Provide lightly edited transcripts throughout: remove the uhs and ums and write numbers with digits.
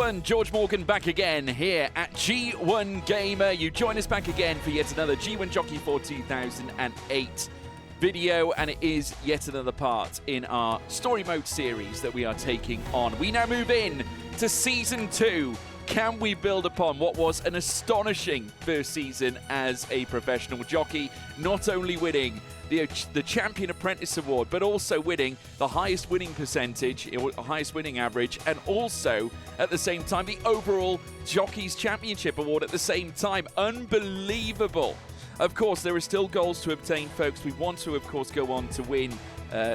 everyone, George Morgan back again here at G1 Gamer. You join us back again for yet another G1 Jockey for 2008 video, and it is yet another part in our story mode series that we are taking on. We now move in to Season 2. Can we build upon what was an astonishing first season as a professional jockey, not only winning the Champion Apprentice Award, but also winning the highest winning percentage, highest winning average, and also, at the same time, the overall Jockeys Championship Award at the same time. Unbelievable. Of course, there are still goals to obtain, folks. We want to, of course, go on to win,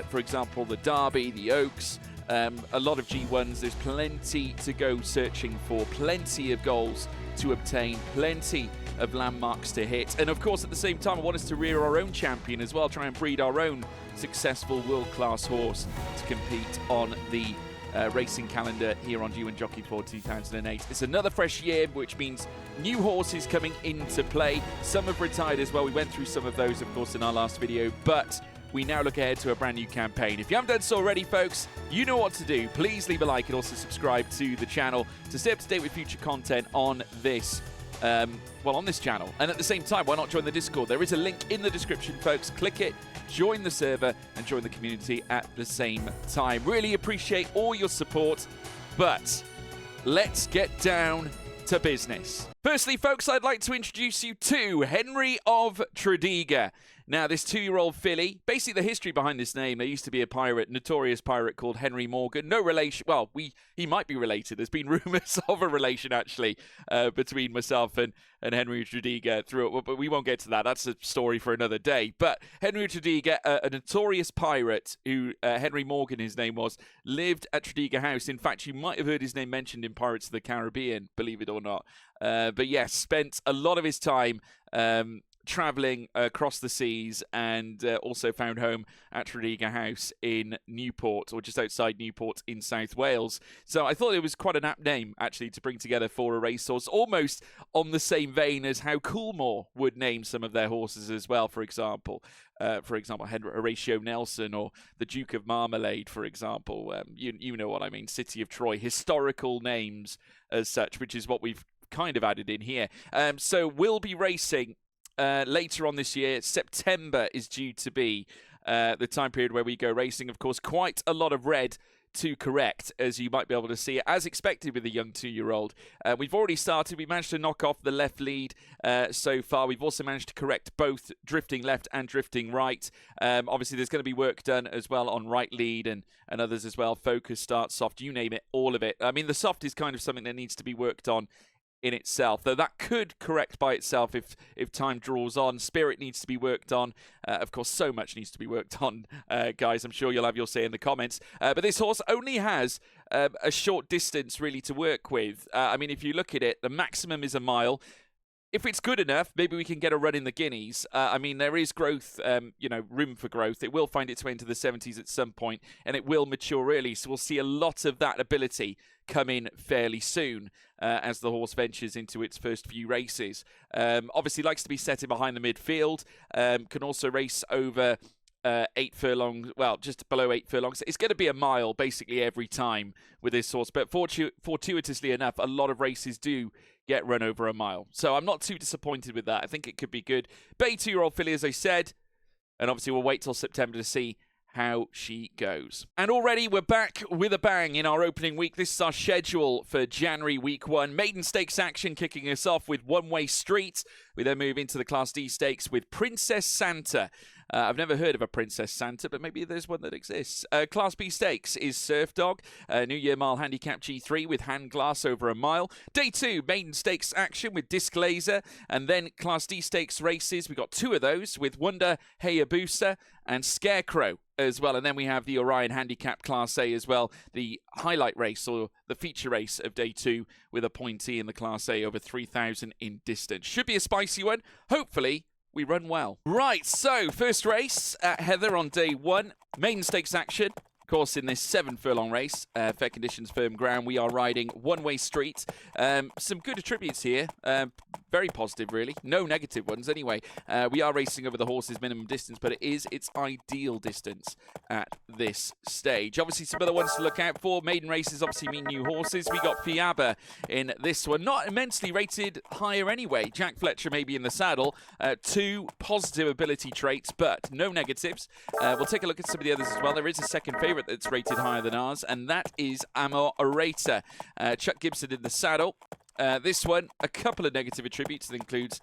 for example, the Derby, the Oaks, a lot of G1s. There's plenty to go searching for, plenty of goals to obtain, plenty of landmarks to hit. And of course, at the same time, I want us to rear our own champion as well, try and breed our own successful world-class horse to compete on the racing calendar here on G1 Jockey for 2008. It's another fresh year, which means new horses coming into play. Some have retired as well. We went through some of those, of course, in our last video, but we now look ahead to a brand new campaign. If you haven't done so already, folks, you know what to do. Please leave a like and also subscribe to the channel to stay up to date with future content on this on this channel. And at the same time, why not join the Discord? There is a link in the description, folks. Click it, join the server, and join the community at the same time. Really appreciate all your support, but let's get down to business. Firstly, folks, I'd like to introduce you to Henry of Tredegar. Now, this 2-year-old filly, basically the history behind this name, there used to be a pirate, notorious pirate called Henry Morgan. No relation, well, he might be related. There's been rumors of a relation, actually, between myself and Henry of Tredegar through it, but we won't get to that. That's a story for another day. But Henry of Tredegar, a notorious pirate who, Henry Morgan, his name was, lived at Tredegar House. In fact, you might have heard his name mentioned in Pirates of the Caribbean, believe it or not. But yes, spent a lot of his time travelling across the seas, and also found home at Tredegar House in Newport, or just outside Newport in South Wales. So I thought it was quite an apt name, actually, to bring together for a racehorse, almost on the same vein as how Coolmore would name some of their horses as well, for example. Horatio Nelson or the Duke of Marmalade, for example. You know what I mean, City of Troy, historical names as such, which is what we've kind of added in here. So we'll be racing later on this year. September is due to be the time period where we go racing. Of course, quite a lot of red to correct, as you might be able to see, as expected with a young 2-year-old. We've already started. We managed to knock off the left lead so far. We've also managed to correct both drifting left and drifting right. Obviously, there's going to be work done as well on right lead and others as well. Focus, start, soft, you name it, all of it. I mean, the soft is kind of something that needs to be worked on in itself, though that could correct by itself if time draws on. Spirit needs to be worked on. Of course, so much needs to be worked on, guys. I'm sure you'll have your say in the comments. But this horse only has a short distance, really, to work with. I mean, if you look at it, the maximum is a mile. If it's good enough, maybe we can get a run in the Guineas. I mean, there is growth, room for growth. It will find its way into the 70s at some point, and it will mature early. So we'll see a lot of that ability come in fairly soon as the horse ventures into its first few races. Obviously, likes to be setting behind the midfield. Can also race over 8 furlongs, well, just below 8 furlongs. It's going to be a mile basically every time with this horse, but fortuitously enough, a lot of races do get run over a mile. So I'm not too disappointed with that. I think it could be good. Bay 2-year-old filly, as I said, and obviously we'll wait till September to see how she goes. And already we're back with a bang in our opening week. This is our schedule for January week 1. Maiden Stakes action kicking us off with One Way Street. We then move into the Class D Stakes with Princess Santa. I've never heard of a Princess Santa, but maybe there's one that exists. Class B Stakes is Surf Dog. New Year Mile Handicap G3 with Hand Glass over a mile. Day 2, Maiden Stakes action with Disc Laser. And then Class D Stakes races. We've got 2 of those with Wonder Hayabusa and Scarecrow as well. And then we have the Orion Handicap Class A as well. The highlight race, or the feature race of Day 2 with a pointee in the Class A over 3,000 in distance. Should be a spicy one. Hopefully, we run well. Right, so first race at Heather on day 1. Maiden Stakes action. Of course, in this 7-furlong race, fair conditions, firm ground, we are riding one-way street. Some good attributes here. Very positive, really. No negative ones, anyway. We are racing over the horse's minimum distance, but it is its ideal distance at this stage. Obviously, some other ones to look out for. Maiden races obviously mean new horses. We got Fiaba in this one. Not immensely rated higher anyway. Jack Fletcher may be in the saddle. 2 positive ability traits, but no negatives. We'll take a look at some of the others as well. There is a second favourite that's rated higher than ours, and that is Amor Orator. Chuck Gibson in the saddle. This one, a couple of negative attributes that includes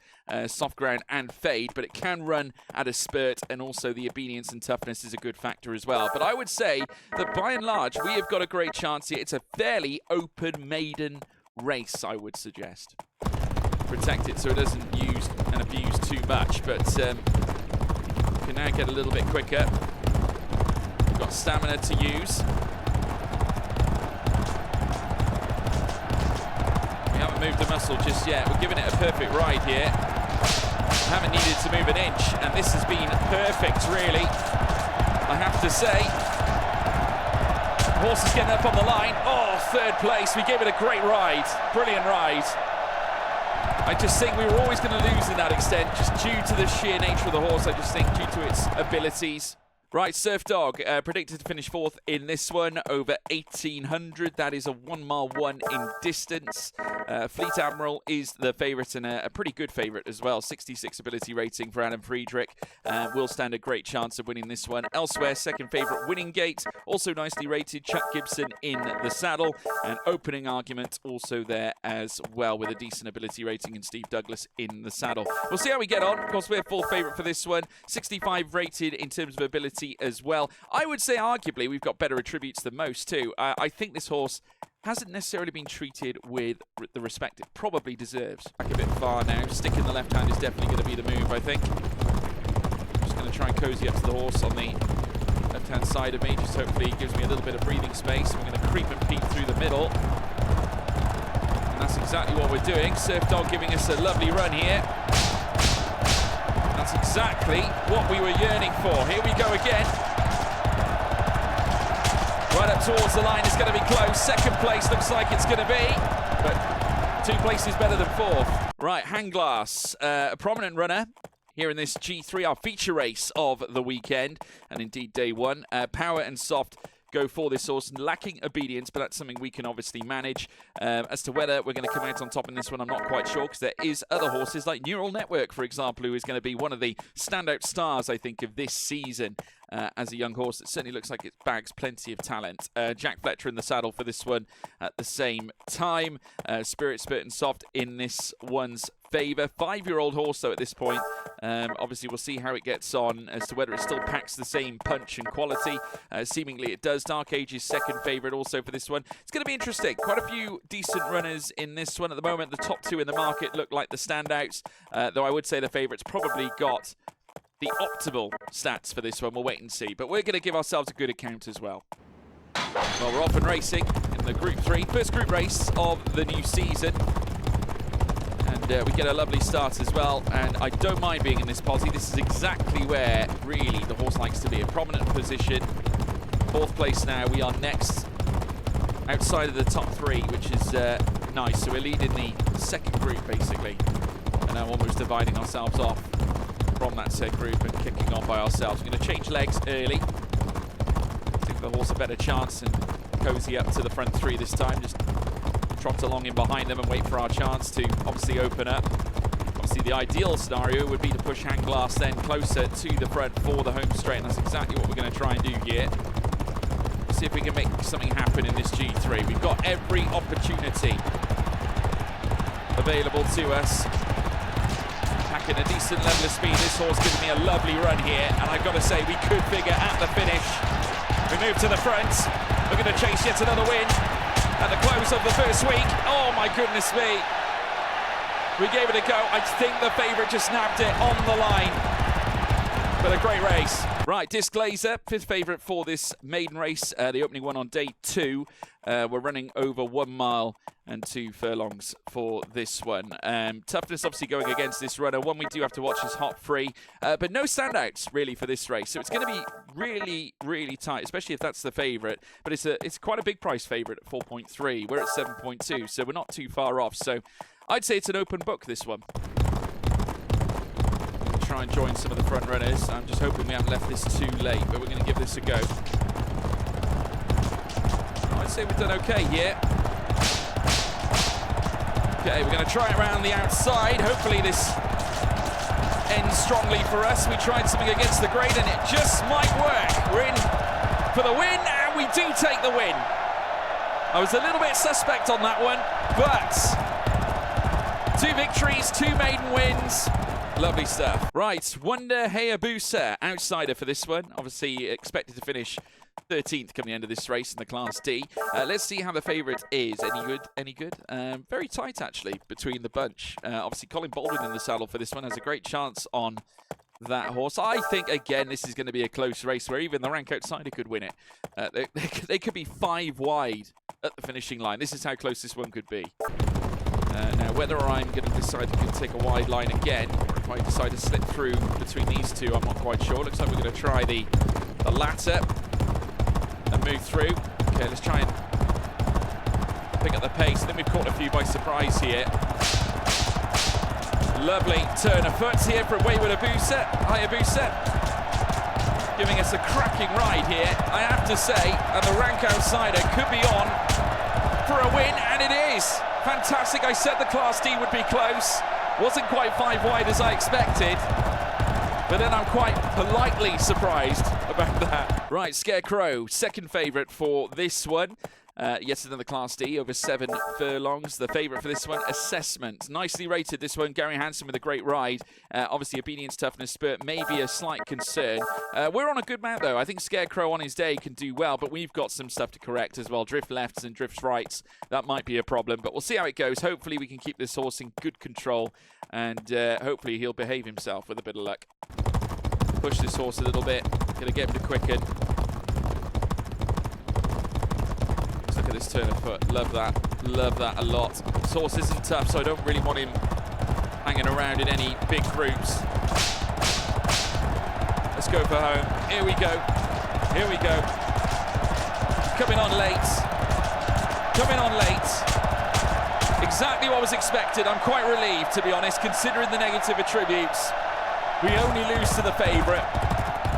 soft ground and fade, but it can run at a spurt, and also the obedience and toughness is a good factor as well. But I would say that by and large, we have got a great chance here. It's a fairly open maiden race, I would suggest. Protect it so it doesn't use and abuse too much, but can now get a little bit quicker. We've got stamina to use. We haven't moved the muscle just yet. We're giving it a perfect ride here. We haven't needed to move an inch, and this has been perfect, really. I have to say. The horse is getting up on the line. Oh, 3rd place. We gave it a great ride. Brilliant ride. I just think we were always going to lose in that extent, just due to the sheer nature of the horse, I just think, due to its abilities. Right, Surf Dog, predicted to finish 4th in this one, over 1,800. That is a 1-mile 1 in distance. Fleet Admiral is the favourite, and a pretty good favourite as well. 66 ability rating for Adam Friedrich. Will stand a great chance of winning this one. Elsewhere, second favourite, Winning Gate, also nicely rated. Chuck Gibson in the saddle. And opening argument also there as well, with a decent ability rating, and Steve Douglas in the saddle. We'll see how we get on. Of course, we're full favourite for this one. 65 rated in terms of ability as well. I would say arguably we've got better attributes than most too. I think this horse hasn't necessarily been treated with the respect it probably deserves. Back a bit far now. Stick in the left hand is definitely going to be the move, I think. Just going to try and cozy up to the horse on the left hand side of me. Just hopefully it gives me a little bit of breathing space. We're going to creep and peek through the middle. And that's exactly what we're doing. Surf Dog giving us a lovely run here. That's exactly what we were yearning for. Here we go again. Right up towards the line. It's going to be close. Second place looks like it's going to be, but 2 places better than 4th. Right, Hanglass, a prominent runner here in this G3, our feature race of the weekend, and indeed day 1. Power and soft go for this horse, lacking obedience, but that's something we can obviously manage. As to whether we're going to come out on top in this one, I'm not quite sure, because there is other horses like Neural Network, for example, who is going to be one of the standout stars, I think, of this season. As a young horse, it certainly looks like it bags plenty of talent. Jack Fletcher in the saddle for this one at the same time. Spirit, Spurt and Soft in this one's favour. 5-year-old horse, though, at this point. Obviously, we'll see how it gets on as to whether it still packs the same punch and quality. Seemingly it does. Dark Age is second favourite also for this one. It's going to be interesting. Quite a few decent runners in this one at the moment. The top 2 in the market look like the standouts, though I would say the favourites probably got the optimal stats for this one. We'll wait and see, but we're going to give ourselves a good account as well. Well, we're off and racing in the Group 3, first group race of the new season. And we get a lovely start as well, and I don't mind being in this posse. This is exactly where, really, the horse likes to be. A prominent position. 4th place now. We are next outside of the top 3, which is nice. So we're leading the second group, basically. And now almost dividing ourselves off from that said group and kicking on by ourselves. We're going to change legs early. Give the horse a better chance and cozy up to the front 3 this time. Just trot along in behind them and wait for our chance to obviously open up. Obviously the ideal scenario would be to push Hanglass then closer to the front for the home straight, and that's exactly what we're going to try and do here. See if we can make something happen in this G3. We've got every opportunity available to us. Packing a decent level of speed. This horse giving me a lovely run here, and I've got to say we could figure at the finish. We move to the front. We're going to chase yet another win at the close of the first week. Oh my goodness me. We gave it a go. I think the favourite just snapped it on the line. but a great race. Right, Disc Laser, 5th favourite for this maiden race, the opening one on day 2. We're running over 1 mile and 2 furlongs for this one. Toughness obviously going against this runner. One we do have to watch is Hot Free, but no standouts really for this race. So it's going to be really, really tight, especially if that's the favourite. But it's quite a big price favourite at 4.3. We're at 7.2, so we're not too far off. So I'd say it's an open book, this one. Try and join some of the front runners. I'm just hoping we haven't left this too late, but we're going to give this a go. I'd say we've done okay here. Okay, we're going to try it around the outside. Hopefully this ends strongly for us. We tried something against the grain and it just might work. We're in for the win, and we do take the win. I was a little bit suspect on that one, but 2 victories, 2 maiden wins. Lovely stuff. Right, Wonder Hayabusa, outsider for this one. Obviously expected to finish 13th come the end of this race in the Class D. Let's see how the favourite is. Any good? Any good? Very tight, actually, between the bunch. Obviously, Colin Baldwin in the saddle for this one has a great chance on that horse. I think, again, this is going to be a close race where even the rank outsider could win it. They could be 5 wide at the finishing line. This is how close this one could be. Now, whether I'm going to decide to take a wide line again, or if I decide to slip through between these two, I'm not quite sure. Looks like we're going to try the latter and move through. Okay, let's try and pick up the pace. I think we've caught a few by surprise here. Lovely turn of foot here from Wayward Hayabusa. Giving us a cracking ride here, I have to say. And the rank outsider could be on for a win, and it is. Fantastic. I said the Class D would be close. Wasn't quite 5 wide as I expected. But then I'm quite politely surprised about that. Right, Scarecrow, 2nd favourite for this one. Yet another Class D, over 7 furlongs. The favourite for this one, Assessment. Nicely rated, this one. Gary Hansen with a great ride. Obviously, obedience, toughness, spurt may be a slight concern. We're on a good mount, though. I think Scarecrow on his day can do well, but we've got some stuff to correct as well. Drift lefts and drift rights. That might be a problem, but we'll see how it goes. Hopefully, we can keep this horse in good control, and hopefully, he'll behave himself with a bit of luck. Push this horse a little bit. Gonna get him to quicken. Look at this turn of foot. Love that. Love that a lot. This horse isn't tough, so I don't really want him hanging around in any big groups. Let's go for home. Here we go. Here we go. Coming on late. Coming on late. Exactly what was expected. I'm quite relieved, to be honest, considering the negative attributes. We only lose to the favourite,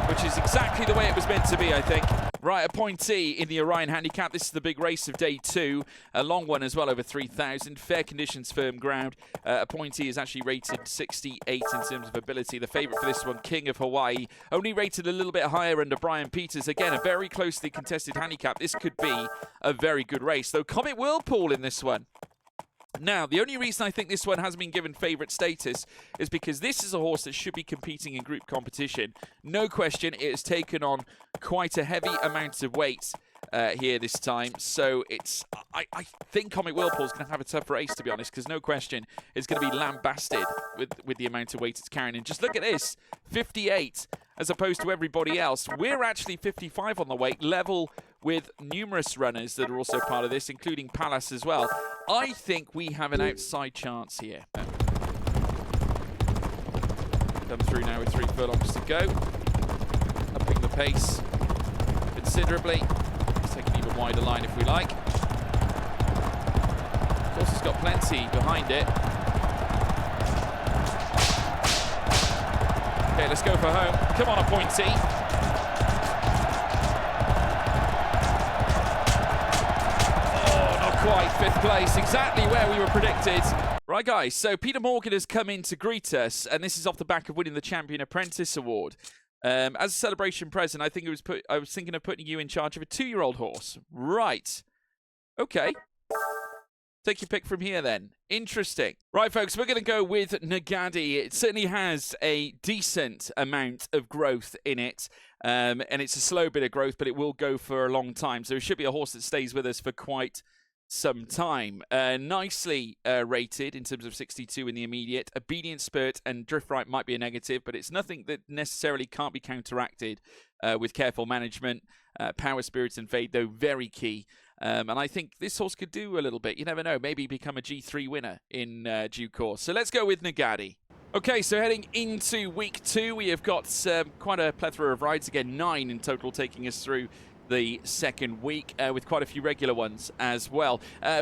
which is exactly the way it was meant to be, I think. Right, appointee in the Orion Handicap. This is the big race of day 2. A long one as well, over 3,000. Fair conditions, firm ground. Appointee is actually rated 68 in terms of ability. The favourite for this one, King of Hawaii, only rated a little bit higher under Brian Peters. Again, a very closely contested handicap. This could be a very good race, though. Comet Whirlpool in this one. Now, the only reason I think this one hasn't been given favourite status is because this is a horse that should be competing in group competition. No question, it has taken on quite a heavy amount of weight here this time. So I think Comet Whirlpool is going to have a tough race, to be honest, because no question it's going to be lambasted with the amount of weight it's carrying. And just look at this, 58 as opposed to everybody else. We're actually 55 on the weight, level with numerous runners that are also part of this, including Palace as well. I think we have an outside chance here. Come through now with 3 furlongs to go. Upping the pace considerably. Let's take an even wider line if we like. Of course, it's got plenty behind it. Okay, let's go for home. Come on, appointee. Oh, not quite. 5th place, exactly where we were predicted. Right, guys, so Peter Morgan has come in to greet us, and this is off the back of winning the Champion Apprentice Award. As a celebration present, I think I was thinking of putting you in charge of a 2-year-old horse. Right. Okay. Take your pick from here, then. Interesting. Right, folks, we're going to go with Nagadi. It certainly has a decent amount of growth in it, and it's a slow bit of growth, but it will go for a long time. So it should be a horse that stays with us for quite some time. Nicely rated in terms of 62 in the immediate. Obedience, Spurt, and Drift Right might be a negative, but it's nothing that necessarily can't be counteracted with careful management. Power, Spirits, and Fade, though, very key. And I think this horse could do a little bit. You never know. Maybe become a G3 winner in due course. So let's go with Nagadi. Okay, so heading into week 2, we have got quite a plethora of rides. Again, 9 in total taking us through the second week, with quite a few regular ones as well.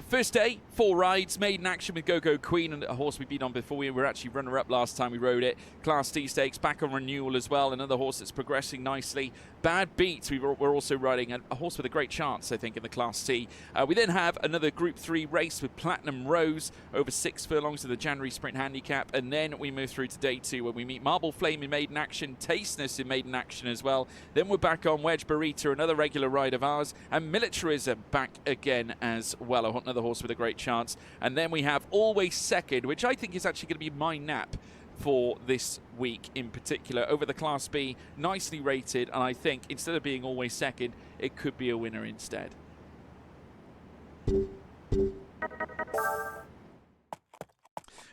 First day, 4 rides, maiden action with Go-Go Queen, and a horse we've been on before. We were actually runner-up last time we rode it. Class D Stakes, back on renewal as well. Another horse that's progressing nicely. Bad Beats, we're also riding a horse with a great chance, I think, in the Class C. We then have another Group 3 race with Platinum Rose over 6 furlongs of the January Sprint Handicap, and then we move through to day 2 where we meet Marble Flame in maiden action, Tasteness in maiden action as well. Then we're back on Wedge Burrito, another regular ride of ours, and Militarism back again as well. Another horse with a great chance. And then we have Always Second, which I think is actually going to be my nap for this week in particular, over the Class B, nicely rated, and I think instead of being Always Second, it could be a winner instead.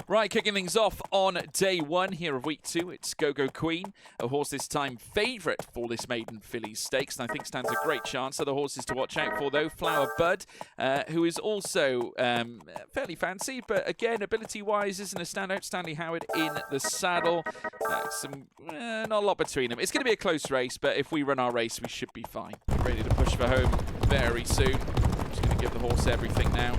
Right, kicking things off on day 1 here of week 2, it's Go-Go Queen, a horse this time favourite for this maiden fillies stakes, and I think stands a great chance. Other horses to watch out for, though, Flower Bud, who is also fairly fancy, but again, ability-wise, isn't a standout. Stanley Howard in the saddle. Not a lot between them. It's going to be a close race, but if we run our race, we should be fine. Ready to push for home very soon. Just going to give the horse everything now.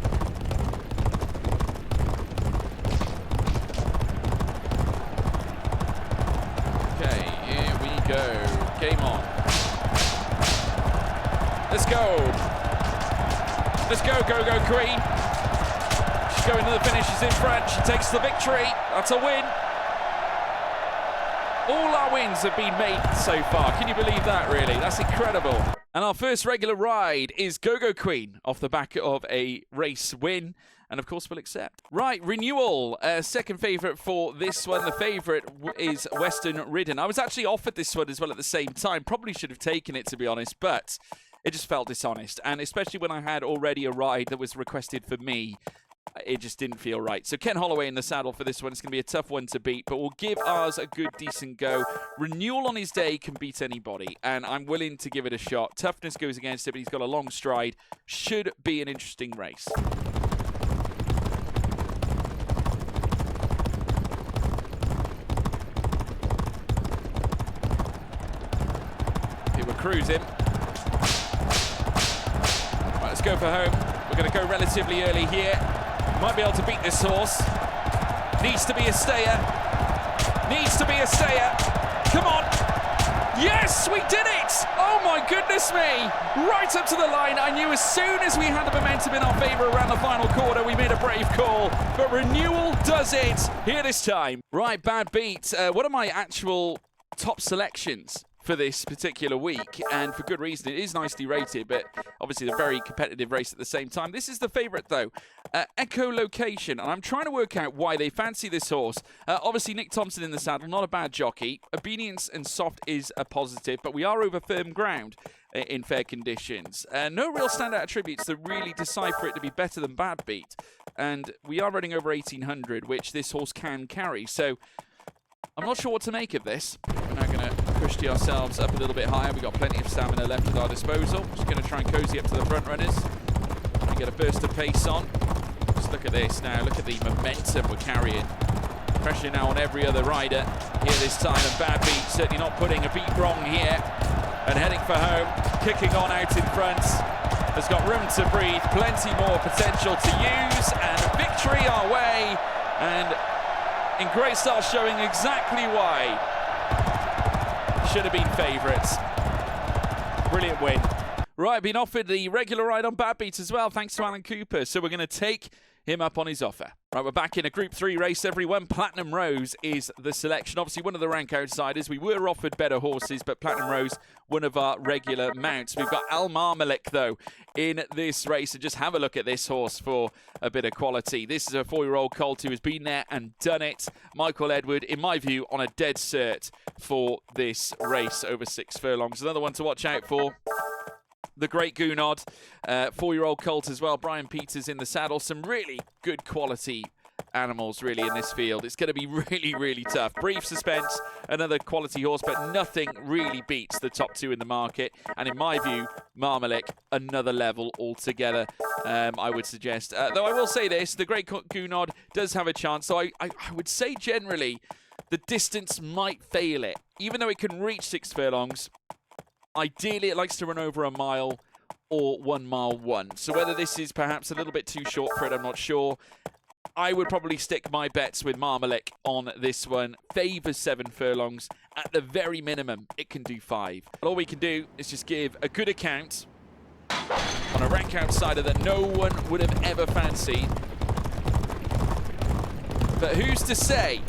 Go. Game on. Let's go. Let's go, Go-Go Queen. She's going to the finish. She's in front. She takes the victory. That's a win. All our wins have been made so far. Can you believe that, really? That's incredible. And our first regular ride is Go-Go Queen off the back of a race win. And of course, we'll accept. Right, renewal. Second favourite for this one. The favourite is Western Ridden. I was actually offered this one as well at the same time. Probably should have taken it, to be honest, but it just felt dishonest. And especially when I had already a ride that was requested for me, it just didn't feel right. So Ken Holloway in the saddle for this one. It's going to be a tough one to beat, but we'll give ours a good, decent go. Renewal on his day can beat anybody, and I'm willing to give it a shot. Toughness goes against it, but he's got a long stride. Should be an interesting race. We're cruising. Right, let's go for home. We're going to go relatively early here. Might be able to beat this horse. Needs to be a stayer. Needs to be a stayer. Come on. Yes, we did it. Oh my goodness me. Right up to the line. I knew as soon as we had the momentum in our favour around the final quarter, we made a brave call. But renewal does it here this time. Right, Bad Beat. One of my actual top selections for this particular week, and for good reason. It is nicely rated, but obviously a very competitive race at the same time. This is the favourite, though. Echolocation, and I'm trying to work out why they fancy this horse. Obviously, Nick Thompson in the saddle, not a bad jockey. Obedience and soft is a positive, but we are over firm ground in fair conditions. No real standout attributes that really decipher it to be better than Bad Beat, and we are running over 1800, which this horse can carry, so I'm not sure what to make of this. We're now going to push ourselves up a little bit higher. We've got plenty of stamina left at our disposal. Just going to try and cozy up to the front runners. We get a burst of pace on. Just look at this now. Look at the momentum we're carrying. Pressure now on every other rider here this time. And Bad Beat certainly not putting a beat wrong here. And heading for home. Kicking on out in front. Has got room to breathe. Plenty more potential to use. And victory our way. And in great style, showing exactly why should have been favourites. Brilliant win. Right, been offered the regular ride on Bad Beat as well, thanks to Alan Cooper. So we're going to take him up on his offer. Right, we're back in a Group 3 race, everyone. Platinum Rose is the selection. Obviously, one of the rank outsiders. We were offered better horses, but Platinum Rose, one of our regular mounts. We've got Al Marmalik, though, in this race. And just have a look at this horse for a bit of quality. This is a 4-year-old colt who has been there and done it. Michael Edward, in my view, on a dead cert for this race over 6 furlongs. Another one to watch out for. the great Goonod, 4-year-old colt as well. Brian Peters in the saddle. Some really good quality animals really in this field. It's going to be really, really tough. Brief Suspense, another quality horse, but nothing really beats the top two in the market. And in my view, Marmalek, another level altogether, I would suggest. Though I will say this, the Great Goonod does have a chance. So I would say generally the distance might fail it. Even though it can reach 6 furlongs, ideally it likes to run over a mile or 1 mile 1. So whether this is perhaps a little bit too short for it, I'm not sure. I would probably stick my bets with Marmalek on this one. Favours 7 furlongs. At the very minimum, it can do 5. All we can do is just give a good account on a rank outsider that no one would have ever fancied. But who's to say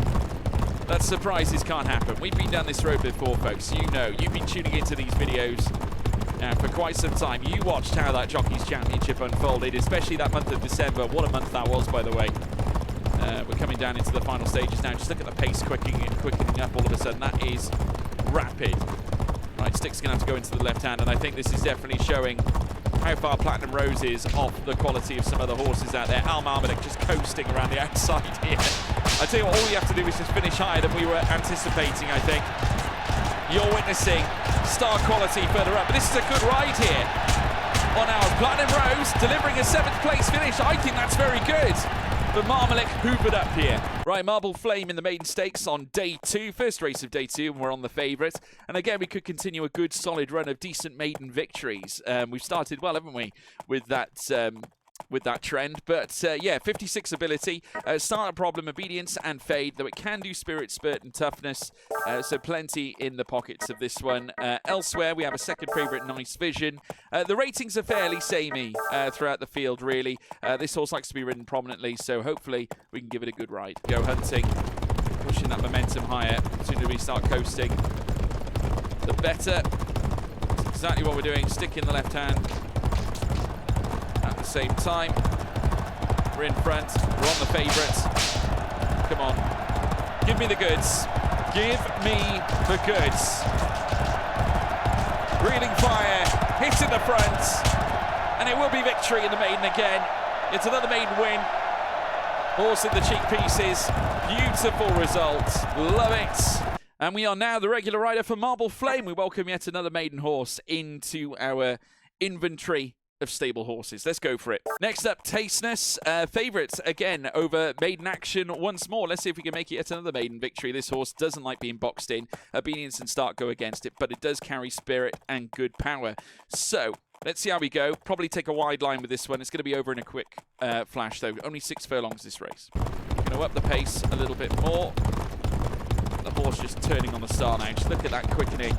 that surprises can't happen? We've been down this road before, folks. You know, you've been tuning into these videos for quite some time. You watched how that Jockey's Championship unfolded, especially that month of December. What a month that was, by the way. We're coming down into the final stages now. Just look at the pace quickening up all of a sudden. That is rapid. Right, Stick's going to have to go into the left hand, and I think this is definitely showing how far Platinum Rose is off the quality of some other horses out there. Al Marmalek just coasting around the outside here. I tell you what, all you have to do is just finish higher than we were anticipating, I think. You're witnessing star quality further up, but this is a good ride here on our Platinum Rose, delivering a 7th place finish. I think that's very good. But Marmalek hoovered up here. Right, Marble Flame in the maiden stakes on day 2. First race of day 2, and we're on the favourite. And again, we could continue a good, solid run of decent maiden victories. We've started well, haven't we, with that trend. But yeah, 56 ability, starter problem, obedience and fade, though it can do spirit, spurt and toughness, so plenty in the pockets of this one. Elsewhere we have a second favourite, Nice Vision. The ratings are fairly samey throughout the field, really. This horse likes to be ridden prominently, so hopefully we can give it a good ride. Go Hunting, pushing that momentum higher. As soon as we start coasting, the better. That's exactly what we're doing. Stick in the left hand. At the same time, we're in front, we're on the favourites. Come on, give me the goods. Give me the goods. Breathing fire, hit in the front, and it will be victory in the maiden again. It's another maiden win. Horse in the cheek pieces, beautiful result, love it. And we are now the regular rider for Marble Flame. We welcome yet another maiden horse into our inventory of stable horses. Let's go for it. Next up, Tasteness. Favourites again over maiden action once more. Let's see if we can make it yet another maiden victory. This horse doesn't like being boxed in. Obedience and start go against it, but it does carry spirit and good power. So let's see how we go. Probably take a wide line with this one. It's going to be over in a quick flash, though. Only 6 furlongs this race. Going to up the pace a little bit more. The horse just turning on the star now. Just look at that quickening.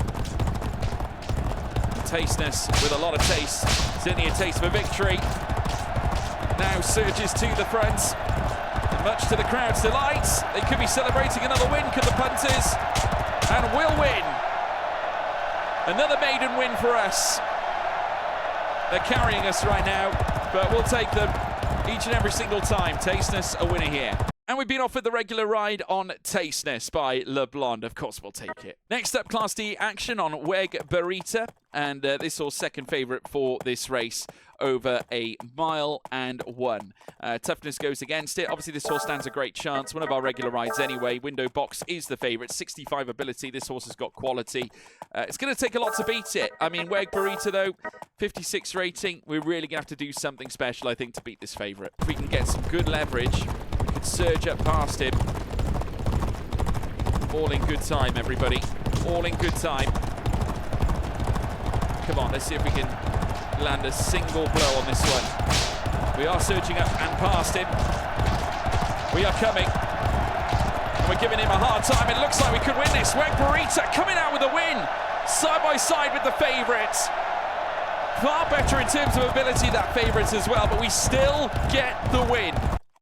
Tasteness with a lot of taste. Certainly a taste for victory. Now surges to the front. And much to the crowd's delight, they could be celebrating another win, could the punters, and will win. Another maiden win for us. They're carrying us right now, but we'll take them each and every single time. Tasteness a winner here. And we've been offered the regular ride on Tasteness by Le Blonde. Of course, we'll take it. Next up, Class D action on Weg Barita. And this horse second favourite for this race over a mile and 1. Toughness goes against it. Obviously, this horse stands a great chance. One of our regular rides anyway. Window Box is the favourite. 65 ability. This horse has got quality. It's going to take a lot to beat it. I mean, Weg Barita, though, 56 rating. We're really going to have to do something special, I think, to beat this favourite. If we can get some good leverage, we could surge up past him. All in good time, everybody. All in good time. Come on, let's see if we can land a single blow on this one. We are surging up and past him. We are coming. And we're giving him a hard time. It looks like we could win this. Weg Barita coming out with a win. Side by side with the favourites. Far better in terms of ability, that favourites as well, but we still get the win.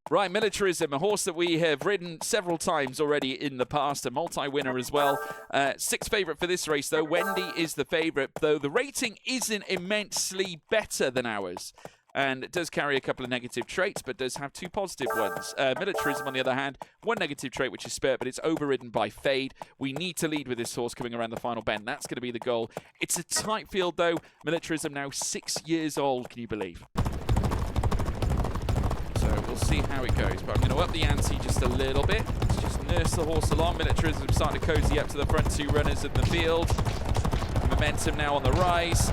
Right, Militarism, a horse that we have ridden several times already in the past, a multi-winner as well. 6th favourite for this race, though. Wendy is the favourite, though the rating isn't immensely better than ours. and does carry a couple of negative traits, but does have 2 positive ones. Militarism, on the other hand, 1 negative trait, which is Spirit, but it's overridden by Fade. We need to lead with this horse coming around the final bend. That's going to be the goal. It's a tight field, though. Militarism now 6 years old, can you believe? So we'll see how it goes, but I'm going to up the ante just a little bit. Let's just nurse the horse along. Militarism starting to cozy up to the front 2 runners in the field. Momentum now on the rise.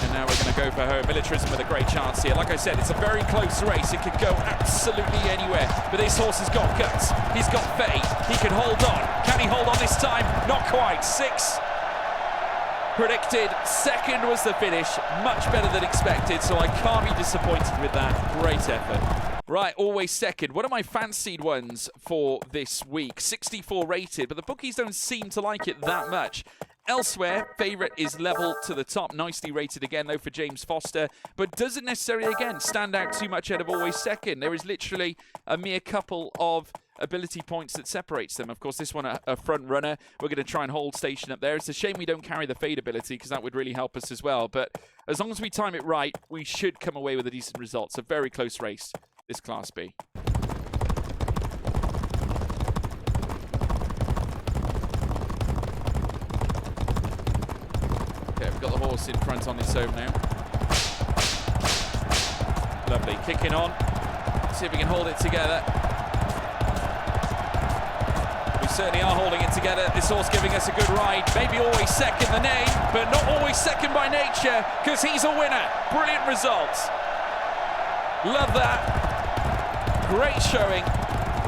And now we're going to go for home. Militarism with a great chance here. Like I said, it's a very close race. It could go absolutely anywhere. But this horse has got guts. He's got Fade. He can hold on. Can he hold on this time? Not quite. 6 predicted. 2nd was the finish. Much better than expected, so I can't be disappointed with that. Great effort. Right, always 2nd. One of my fancied ones for this week. 64 rated, but the bookies don't seem to like it that much. Elsewhere, favourite is level to the top. Nicely rated again, though, for James Foster, but doesn't necessarily, again, stand out too much ahead of always 2nd. There is literally a mere couple of ability points that separates them. Of course, this one a front runner. We're going to try and hold station up there. It's a shame we don't carry the Fade ability, because that would really help us as well. But as long as we time it right, we should come away with a decent result. It's a very close race, this Class B. Okay, we've got the horse in front on its own now. Lovely. Kicking on. See if we can hold it together. Certainly are holding it together. This horse giving us a good ride. Maybe always 2nd the name, but not always 2nd by nature, because he's a winner. Brilliant results. Love that. Great showing.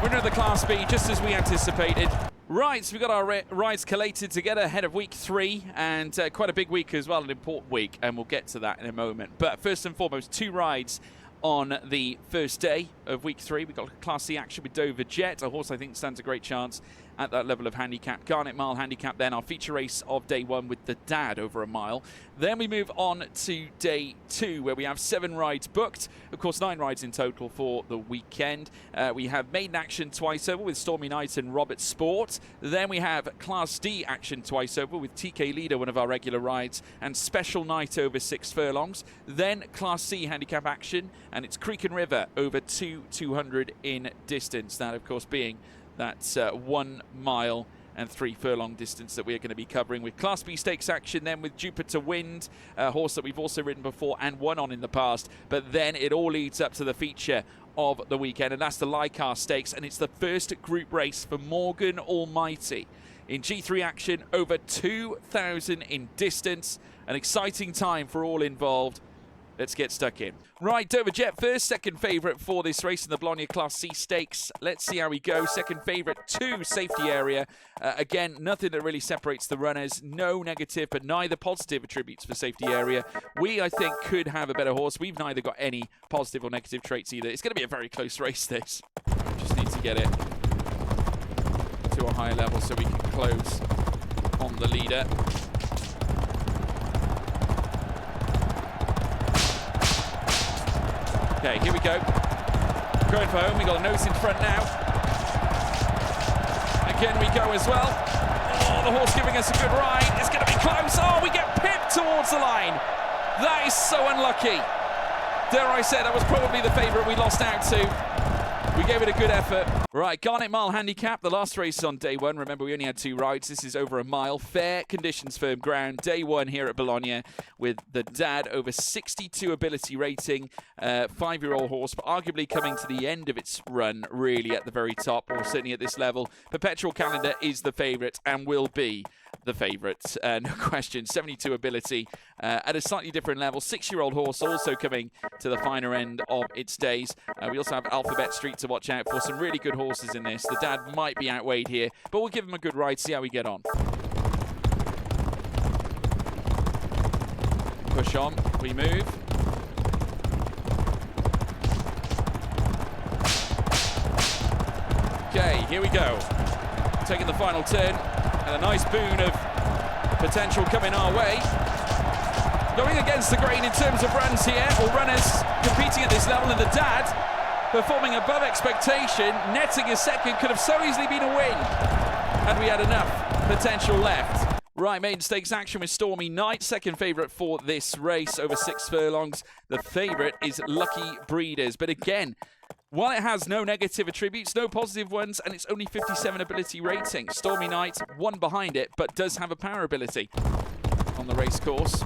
Winner of the Class B, just as we anticipated. Right, so we've got our rides collated together ahead of week 3, and quite a big week as well, an important week, and we'll get to that in a moment. But first and foremost, 2 rides on the first day of week 3. We've got Class C action with Dover Jet, a horse I think stands a great chance at that level of handicap. Garnet Mile handicap, then our feature race of day 1 with the Dad over a mile. Then we move on to day 2, where we have 7 rides booked. Of course, 9 rides in total for the weekend. We have maiden action twice over with Stormy Night and Robert Sport. Then we have Class D action twice over with TK Leader, one of our regular rides, and Special Night over 6 furlongs. Then Class C handicap action, and it's Creek and River over 200 in distance. That, of course, being that 1 mile and 3 furlong distance that we're going to be covering, with Class B stakes action then with Jupiter Wind, a horse that we've also ridden before and won on in the past. But then it all leads up to the feature of the weekend, and that's the Lycar Stakes, and it's the first group race for Morgan Almighty. In G3 action, over 2,000 in distance. An exciting time for all involved. Let's get stuck in. Right, Dover Jet first, 2nd favourite for this race in the Bologna Class C Stakes. Let's see how we go. 2nd favourite, 2 safety area. Again, nothing that really separates the runners. No negative, but neither positive attributes for safety area. We, I think, could have a better horse. We've neither got any positive or negative traits either. It's going to be a very close race, this. Just need to get it to a higher level so we can close on the leader. Okay, here we go. Going for home. We got a nose in front now. Again, we go as well. Oh, the horse giving us a good ride. It's going to be close. Oh, we get pipped towards the line. That is so unlucky. Dare I say, that was probably the favourite we lost out to. We gave it a good effort. Right, Garnet Mile handicap. The last race on day 1. Remember, we only had 2 rides. This is over a mile. Fair conditions, firm ground. Day 1 here at Bologna with the Dad, over 62 ability rating. 5-year-old horse, but arguably coming to the end of its run, really at the very top, or certainly at this level. Perpetual Calendar is the favourite and will be the favourite. No question. 72 ability at a slightly different level. 6-year-old horse also coming to the finer end of its days. We also have Alphabet Street to watch out for. Some really good horses in this. The Dad might be outweighed here, but we'll give him a good ride, see how we get on. Push on, we move. Okay, here we go. Taking the final turn, and a nice boon of potential coming our way. Going against the grain in terms of runs here, or runners competing at this level, and the Dad performing above expectation, netting a 2nd, could have so easily been a win, and we had enough potential left. Right, maiden stakes action with Stormy Knight, second favourite for this race over 6 furlongs. The favourite is Lucky Breeders. But again, while it has no negative attributes, no positive ones, and it's only 57 ability rating, Stormy Knight, one behind it, but does have a power ability on the race course.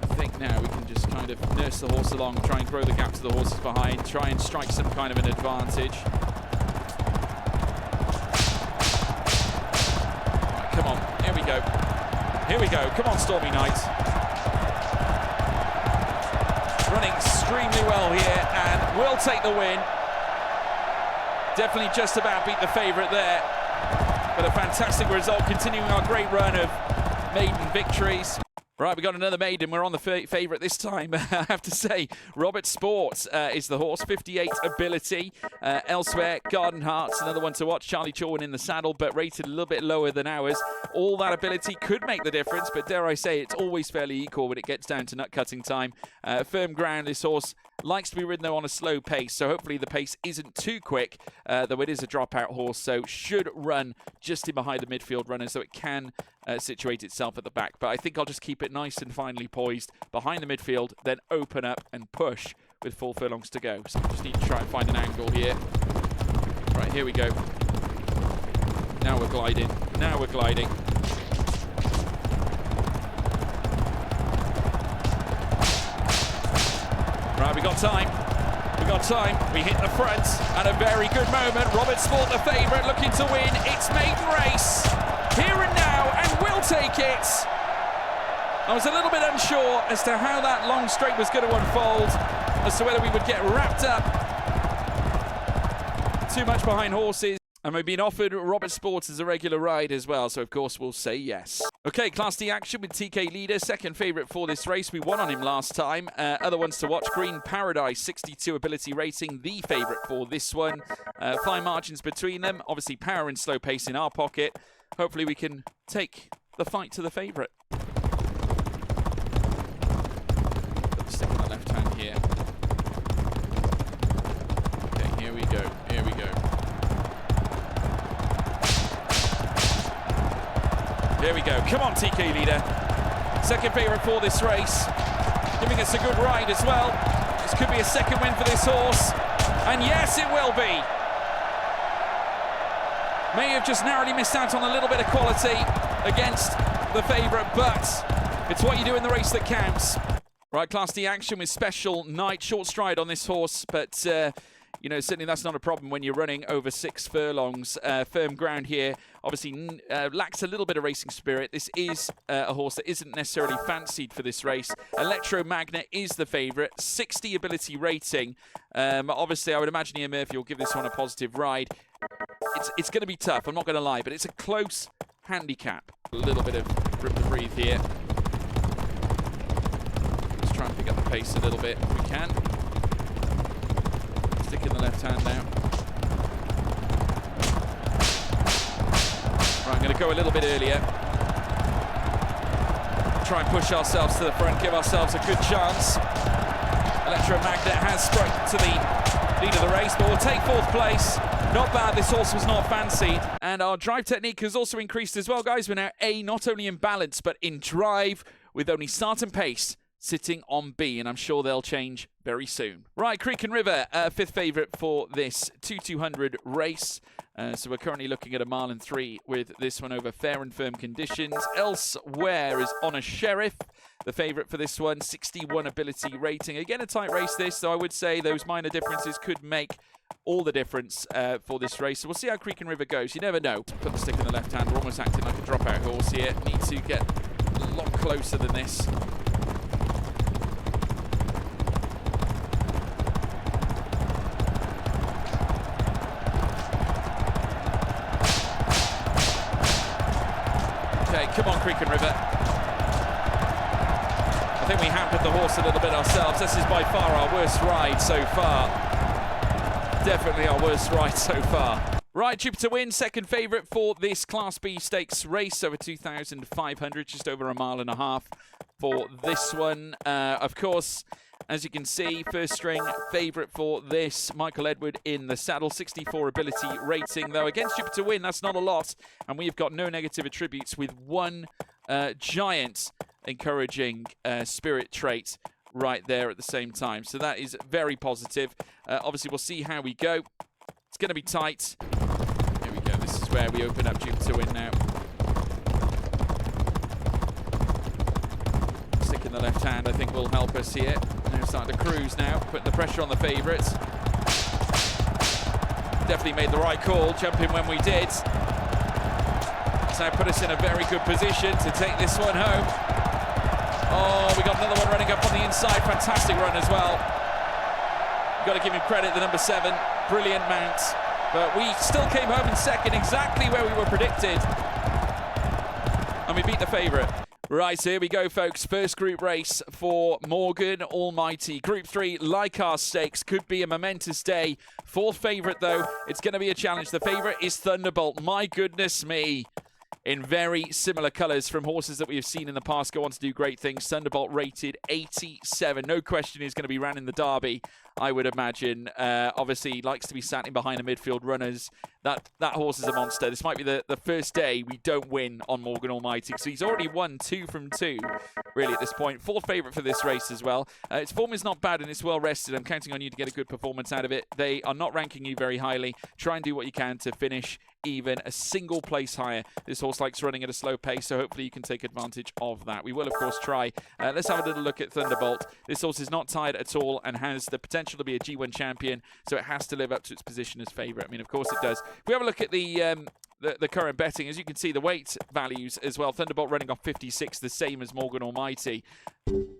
I think now we can just kind of nurse the horse along, try and grow the gap to the horses behind, try and strike some kind of an advantage. Come on, here we go. Here we go. Come on, Stormy Knight. Running extremely well here and will take the win. Definitely just about beat the favourite there. But a fantastic result, continuing our great run of maiden victories. Right, we got another maiden. We're on the favourite this time. I have to say, Robert Sport is the horse, 58 ability. Elsewhere, Garden Hearts, another one to watch. Charlie Chorwin in the saddle, but rated a little bit lower than ours. All that ability could make the difference, but dare I say, it's always fairly equal when it gets down to nut-cutting time. Firm ground, this horse likes to be ridden, though, on a slow pace, so hopefully the pace isn't too quick, though it is a dropout horse, so should run just in behind the midfield runners, so it can situate itself at the back. But I think I'll just keep it nice and finely poised behind the midfield, then open up and push with 4 furlongs to go. So I just need to try and find an angle here. Right, here we go. Now we're gliding. Now we're gliding. Right, we got time. We got time. We hit the front at a very good moment. Robert Sport, the favourite, looking to win. It's maiden race. Here and now, and will take it. I was a little bit unsure as to how that long straight was going to unfold, as to whether we would get wrapped up too much behind horses. And we've been offered Robert Sport as a regular ride as well, so of course we'll say yes. Okay, Class D action with TK Leader, second favourite for this race. We won on him last time. Other ones to watch, Green Paradise, 62 ability rating, the favourite for this one. Fine margins between them. Obviously power and slow pace in our pocket. Hopefully we can take the fight to the favourite. Got the stick on the left hand here. Okay, here we go. Here we go. There we go. Come on, TK Leader. Second favourite for this race. Giving us a good ride as well. This could be a second win for this horse. And yes, it will be. May have just narrowly missed out on a little bit of quality against the favourite, but it's what you do in the race that counts. Right, Class D action with Special Knight. Short stride on this horse, but you know, certainly that's not a problem when you're running over 6 furlongs. Firm ground here. Obviously lacks a little bit of racing spirit. This is a horse that isn't necessarily fancied for this race. Electromagnet is the favourite. 60 ability rating. Obviously, I would imagine Ian Murphy will give this one a positive ride. It's going to be tough, I'm not going to lie, but it's a close handicap. A little bit of room to breathe here. Let's try and pick up the pace a little bit if we can. Stick in the left hand now. Right, I'm going to go a little bit earlier. Try and push ourselves to the front, give ourselves a good chance. Electromagnet has sprung to the lead of the race, but we'll take 4th place. Not bad, this horse was not fancied. And our drive technique has also increased as well, guys. We're now A, not only in balance, but in drive, with only start and pace sitting on B, and I'm sure they'll change very soon. Right, Creek and River, 5th favourite for this 200 race. So we're currently looking at a 1 3 with this one over fair and firm conditions. Elsewhere is Honor Sheriff, the favourite for this one, 61 ability rating. Again, a tight race this, so I would say those minor differences could make all the difference for this race. So we'll see how Creek and River goes. You never know. Put the stick in the left hand. We're almost acting like a dropout horse here. Need to get a lot closer than this. Okay, come on, Creek and River. I think we hampered the horse a little bit ourselves. This is by far our worst ride so far. Definitely our worst ride so far. Right, Jupiter Win, second favourite for this Class B Stakes race over 2,500, just over a 1.5 miles. for this one. Of course, as you can see, first string favourite for this. Michael Edward in the saddle, 64 ability rating, though. Against Jupiter Win, that's not a lot. And we've got no negative attributes with one giant encouraging spirit trait right there at the same time. So that is very positive. Obviously, we'll see how we go. It's going to be tight. Here we go. This is where we open up Jupiter Win now. Stick in the left hand, I think, will help us here. They're starting to cruise now, putting the pressure on the favourites. Definitely made the right call, jumping when we did. So put us in a very good position to take this one home. Oh, we got another one running up on the inside. Fantastic run as well. Got to give him credit, the number 7. Brilliant mount. But we still came home in second, exactly where we were predicted. And we beat the favourite. Right, here we go, folks. First group race for Morgan Almighty. Group 3, like our stakes, could be a momentous day. Fourth favourite, though, it's going to be a challenge. The favourite is Thunderbolt. My goodness me. In very similar colours from horses that we have seen in the past go on to do great things. Thunderbolt rated 87. No question he's going to be ran in the Derby, I would imagine. Obviously, likes to be sat in behind the midfield runners. That horse is a monster. This might be the first day we don't win on Morgan Almighty. So he's already won 2 from 2, really, at this point. Fourth favourite for this race as well. Its form is not bad and it's well rested. I'm counting on you to get a good performance out of it. They are not ranking you very highly. Try and do what you can to finish even a single place higher. This horse likes running at a slow pace, so hopefully you can take advantage of that. We will, of course, try. Let's have a little look at Thunderbolt. This horse is not tired at all and has the potential to be a G1 champion, so it has to live up to its position as favourite. I mean, of course it does. If we have a look at the current betting, as you can see, the weight values as well. Thunderbolt running off 56, the same as Morgan Almighty.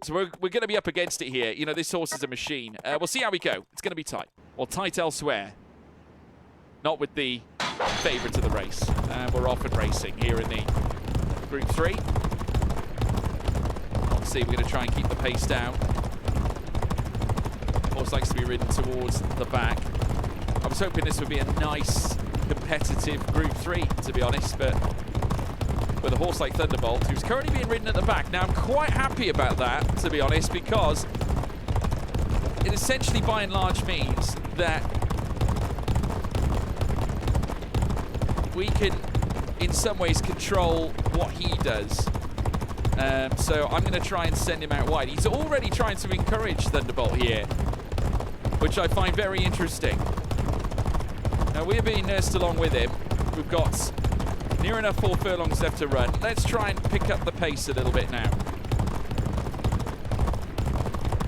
So we're going to be up against it here. You know, this horse is a machine. We'll see how we go. It's going to be tight. Well, tight elsewhere. Not with the favourite of the race. We're off and racing here in the Group 3. Obviously, we're going to try and keep the pace down. Horse likes to be ridden towards the back. I was hoping this would be a nice, competitive Group 3, to be honest, but with a horse like Thunderbolt, who's currently being ridden at the back. Now, I'm quite happy about that, to be honest, because it essentially, by and large, means that we can, in some ways, control what he does. So I'm going to try and send him out wide. He's already trying to encourage Thunderbolt here, which I find very interesting. Now, we're being nursed along with him. We've got near enough 4 furlongs left to run. Let's try and pick up the pace a little bit now.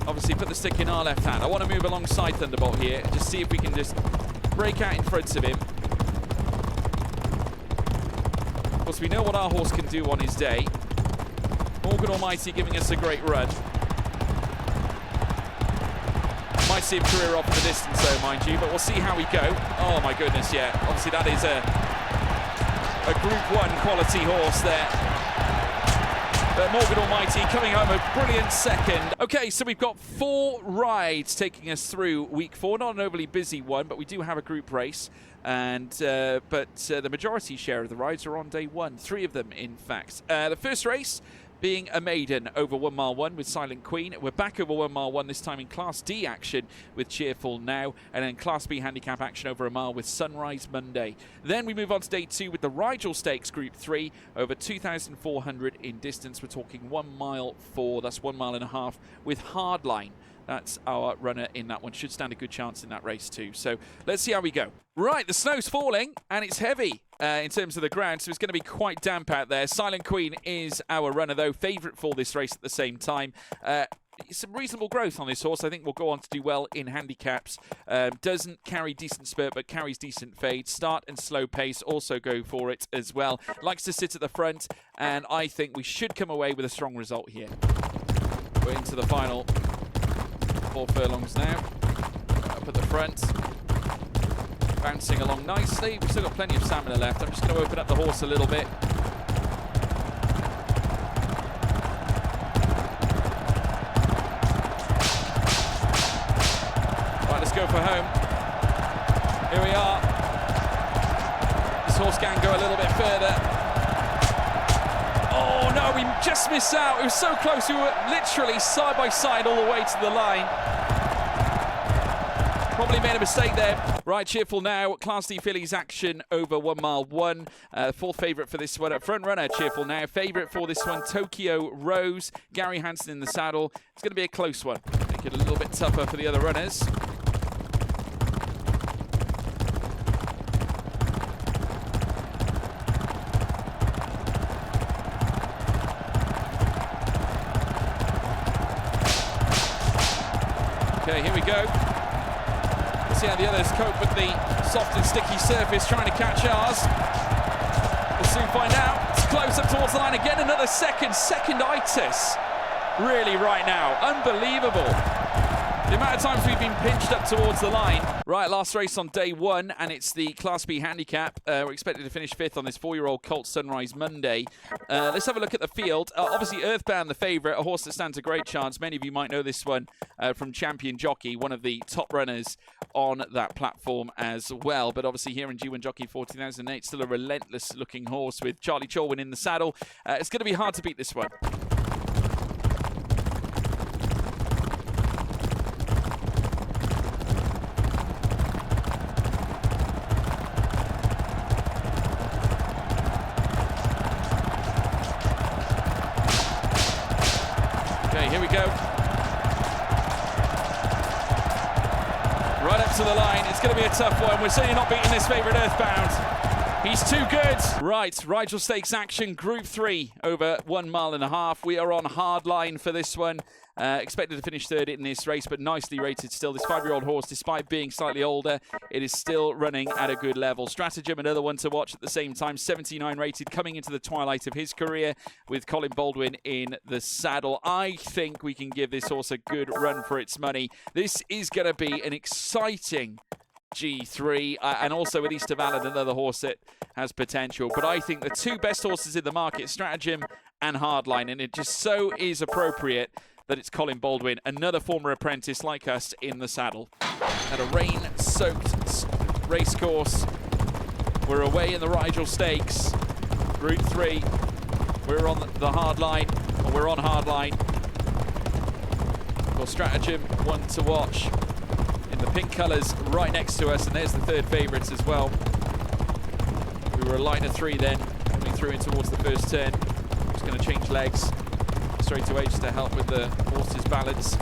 Obviously, put the stick in our left hand. I want to move alongside Thunderbolt here, just see if we can just break out in front of him. Of course, we know what our horse can do on his day. Morgan Almighty giving us a great run. Might see him career off in the distance, though, mind you, but we'll see how we go. Oh, my goodness, yeah. Obviously, that is a Group 1 quality horse there. But Morgan Almighty coming home a brilliant second. Okay, so we've got 4 rides taking us through week 4. Not an overly busy one, but we do have a group race. And the majority share of the rides are on day 1. 3 of them, in fact. The first race being a maiden over 1 mile 1 with Silent Queen. We're back over 1 mile 1, this time in Class D action with Cheerful Now, and then Class B handicap action over a mile with Sunrise Monday. Then we move on to day 2 with the Rigel Stakes Group 3 over 2,400 in distance. We're talking 1 mile 4, that's 1.5 miles with Hardline. That's our runner in that one. Should stand a good chance in that race too. So let's see how we go. Right, the snow's falling and it's heavy in terms of the ground, so it's going to be quite damp out there. Silent Queen is our runner, though, favourite for this race at the same time. Some reasonable growth on this horse. I think will go on to do well in handicaps. Doesn't carry decent spurt, but carries decent fade. Start and slow pace also go for it as well. Likes to sit at the front, and I think we should come away with a strong result here. We're into the final 4 furlongs now. Up at the front. Bouncing along nicely. We've still got plenty of stamina left. I'm just going to open up the horse a little bit. Right, let's go for home. Here we are. This horse can go a little bit further. Oh no, we just missed out. It was so close. We were literally side by side all the way to the line. Probably made a mistake there. Right, Cheerful now. Class D fillies action over 1 mile 1. Fourth favourite for this one. Front runner, Cheerful now. Favourite for this one, Tokyo Rose. Gary Hansen in the saddle. It's going to be a close one. Make it a little bit tougher for the other runners. Okay, here we go. See how the others cope with the soft and sticky surface, trying to catch ours. We'll soon find out. It's close up towards the line again. Another second-itis. Really right now. Unbelievable. The amount of times we've been pinched up towards the line. Right, last race on day 1, and it's the Class B handicap. We're expected to finish 5th on this 4-year-old Colt Sunrise Monday. Let's have a look at the field. Obviously, Earthbound, the favourite, a horse that stands a great chance. Many of you might know this one from Champion Jockey, one of the top runners on that platform as well. But obviously here in G1 Jockey 2008, still a relentless-looking horse with Charlie Chorwin in the saddle. It's going to be hard to beat this one. Here we go. Right up to the line. It's going to be a tough one. We're certainly not beating this favourite Earthbound. He's too good. Right, Rigel Stakes action, Group 3 over 1.5 miles. We are on hard line for this one. Expected to finish 3rd in this race, but nicely rated still. This 5-year-old horse, despite being slightly older, it is still running at a good level. Stratagem, another one to watch at the same time. 79 rated, coming into the twilight of his career with Colin Baldwin in the saddle. I think we can give this horse a good run for its money. This is going to be an exciting G3, and also with East of Allen, another horse that has potential. But I think the 2 best horses in the market, Stratagem and Hardline, and it just so is appropriate that it's Colin Baldwin, another former apprentice like us, in the saddle. At a rain-soaked racecourse, we're away in the Rigel Stakes, Group 3. We're on the hard line, or we're on hard line. For Stratagem, one to watch. In the pink colours right next to us, and there's the 3rd favourites as well. We were a line of 3 then, coming through in towards the first turn. Just going to change legs straight away just to help with the horse's balance.